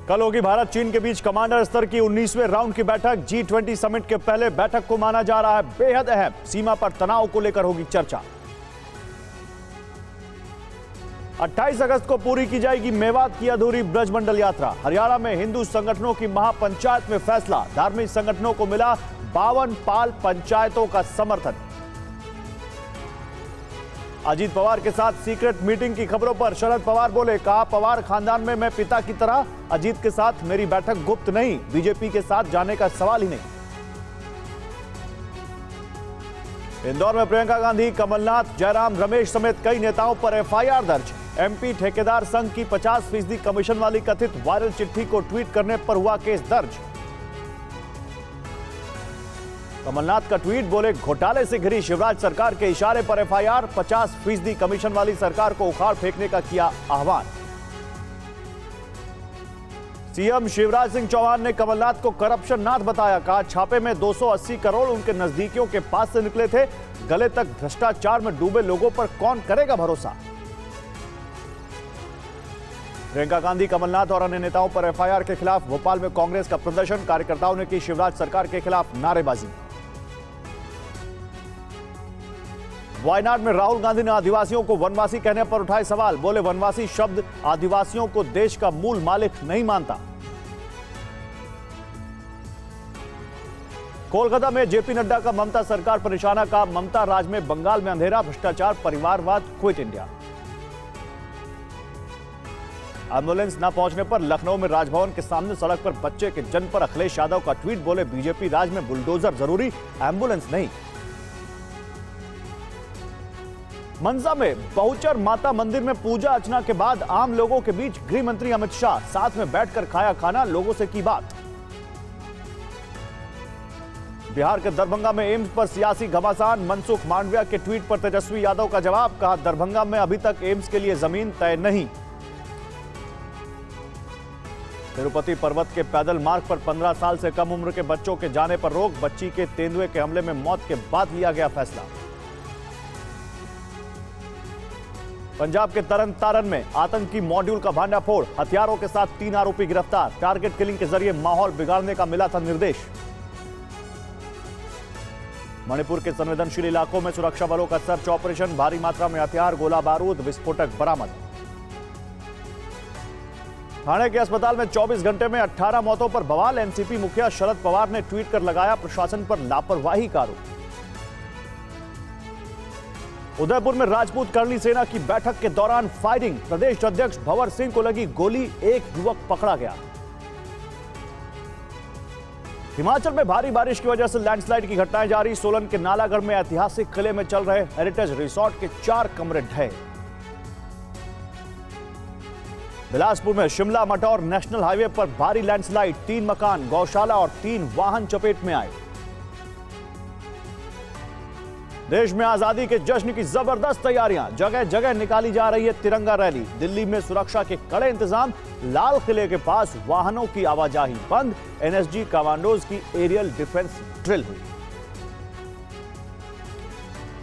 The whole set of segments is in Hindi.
कल होगी भारत चीन के बीच कमांडर स्तर की 19वें राउंड की बैठक। G20 समिट के पहले बैठक को माना जा रहा है बेहद अहम। सीमा पर तनाव को लेकर होगी चर्चा। 28 अगस्त को पूरी की जाएगी मेवात की अधूरी ब्रजमंडल यात्रा। हरियाणा में हिंदू संगठनों की महापंचायत में फैसला। धार्मिक संगठनों को मिला 52 पाल पंचायतों का समर्थन। अजीत पवार के साथ सीक्रेट मीटिंग की खबरों पर शरद पवार बोले, कहा पवार खानदान में मैं पिता की तरह। अजीत के साथ मेरी बैठक गुप्त नहीं, बीजेपी के साथ जाने का सवाल ही नहीं। इंदौर में प्रियंका गांधी, कमलनाथ, जयराम रमेश समेत कई नेताओं पर एफआईआर दर्ज। एमपी ठेकेदार संघ की 50% कमीशन वाली कथित वायरल चिट्ठी को ट्वीट करने पर हुआ केस दर्ज। कमलनाथ का ट्वीट, बोले घोटाले से घिरी शिवराज सरकार के इशारे पर एफआईआर। 50% कमीशन वाली सरकार को उखाड़ फेंकने का किया आह्वान। सीएम शिवराज सिंह चौहान ने कमलनाथ को करप्शन नाथ बताया। कहा छापे में 280 करोड़ उनके नजदीकियों के पास से निकले थे। गले तक भ्रष्टाचार में डूबे लोगों पर कौन करेगा भरोसा। प्रियंका गांधी, कमलनाथ और अन्य नेताओं पर एफआईआर के खिलाफ भोपाल में कांग्रेस का प्रदर्शन। कार्यकर्ताओं ने की शिवराज सरकार के खिलाफ नारेबाजी। वायनाड में राहुल गांधी ने आदिवासियों को वनवासी कहने पर उठाए सवाल। बोले वनवासी शब्द आदिवासियों को देश का मूल मालिक नहीं मानता। कोलकाता में जेपी नड्डा का ममता सरकार पर निशाना। का ममता राज में बंगाल में अंधेरा, भ्रष्टाचार, परिवारवाद, क्विट इंडिया। एम्बुलेंस न पहुंचने पर लखनऊ में राजभवन के सामने सड़क पर बच्चे के जन्म पर अखिलेश यादव का ट्वीट। बोले बीजेपी राज में बुलडोजर जरूरी, एम्बुलेंस नहीं। मंसा में बहुचर माता मंदिर में पूजा अर्चना के बाद आम लोगों के बीच गृह मंत्री अमित शाह साथ में बैठकर खाया खाना, लोगों से की बात। बिहार के दरभंगा में एम्स पर सियासी घमासान। मनसुख मांडविया के ट्वीट पर तेजस्वी यादव का जवाब। कहा दरभंगा में अभी तक एम्स के लिए जमीन तय नहीं। तिरुपति पर्वत के पैदल मार्ग पर 15 साल से कम उम्र के बच्चों के जाने पर रोक। बच्ची के तेंदुए के हमले में मौत के बाद लिया गया फैसला। पंजाब के तरन तारन में आतंकी मॉड्यूल का भांडाफोड़। हथियारों के साथ 3 आरोपी गिरफ्तार। टारगेट किलिंग के जरिए माहौल बिगाड़ने का मिला था निर्देश। मणिपुर के संवेदनशील इलाकों में सुरक्षा बलों का सर्च ऑपरेशन। भारी मात्रा में हथियार, गोला बारूद, विस्फोटक बरामद। ठाणे के अस्पताल में 24 घंटे में 18 मौतों पर बवाल। एनसीपी मुखिया शरद पवार ने ट्वीट कर लगाया प्रशासन पर लापरवाही का आरोप। उदयपुर में राजपूत करनी सेना की बैठक के दौरान फायरिंग। प्रदेश अध्यक्ष भंवर सिंह को लगी गोली, एक युवक पकड़ा गया। हिमाचल में भारी बारिश की वजह से लैंडस्लाइड की घटनाएं जारी। सोलन के नालागढ़ में ऐतिहासिक किले में चल रहे हेरिटेज रिसोर्ट के 4 कमरे ढहे। बिलासपुर में शिमला मटौर नेशनल हाईवे पर भारी लैंडस्लाइड। 3 मकान, गौशाला और 3 वाहन चपेट में आए। देश में आजादी के जश्न की जबरदस्त तैयारियां। जगह जगह निकाली जा रही है तिरंगा रैली। दिल्ली में सुरक्षा के कड़े इंतजाम। लाल किले के पास वाहनों की आवाजाही बंद। एनएसजी कमांडोज की एरियल डिफेंस ड्रिल हुई।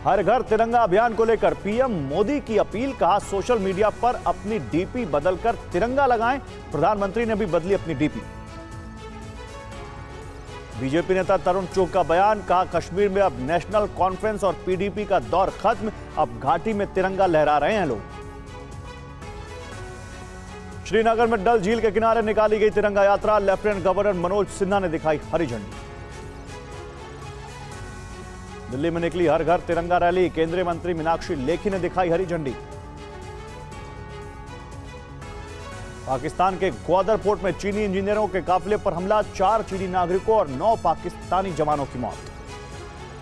हर घर तिरंगा अभियान को लेकर पीएम मोदी की अपील। कहा सोशल मीडिया पर अपनी डीपी बदलकर तिरंगा लगाएं। प्रधानमंत्री ने भी बदली अपनी डीपी। बीजेपी नेता तरुण चुग का बयान। कहा कश्मीर में अब नेशनल कॉन्फ्रेंस और पीडीपी का दौर खत्म। अब घाटी में तिरंगा लहरा रहे हैं लोग। श्रीनगर में डल झील के किनारे निकाली गई तिरंगा यात्रा। लेफ्टिनेंट गवर्नर मनोज सिन्हा ने दिखाई हरी झंडी। दिल्ली में निकली हर घर तिरंगा रैली। केंद्रीय मंत्री मीनाक्षी लेखी ने दिखाई हरी झंडी। पाकिस्तान के ग्वादर पोर्ट में चीनी इंजीनियरों के काफिले पर हमला। 4 चीनी नागरिकों और 9 पाकिस्तानी जवानों की मौत।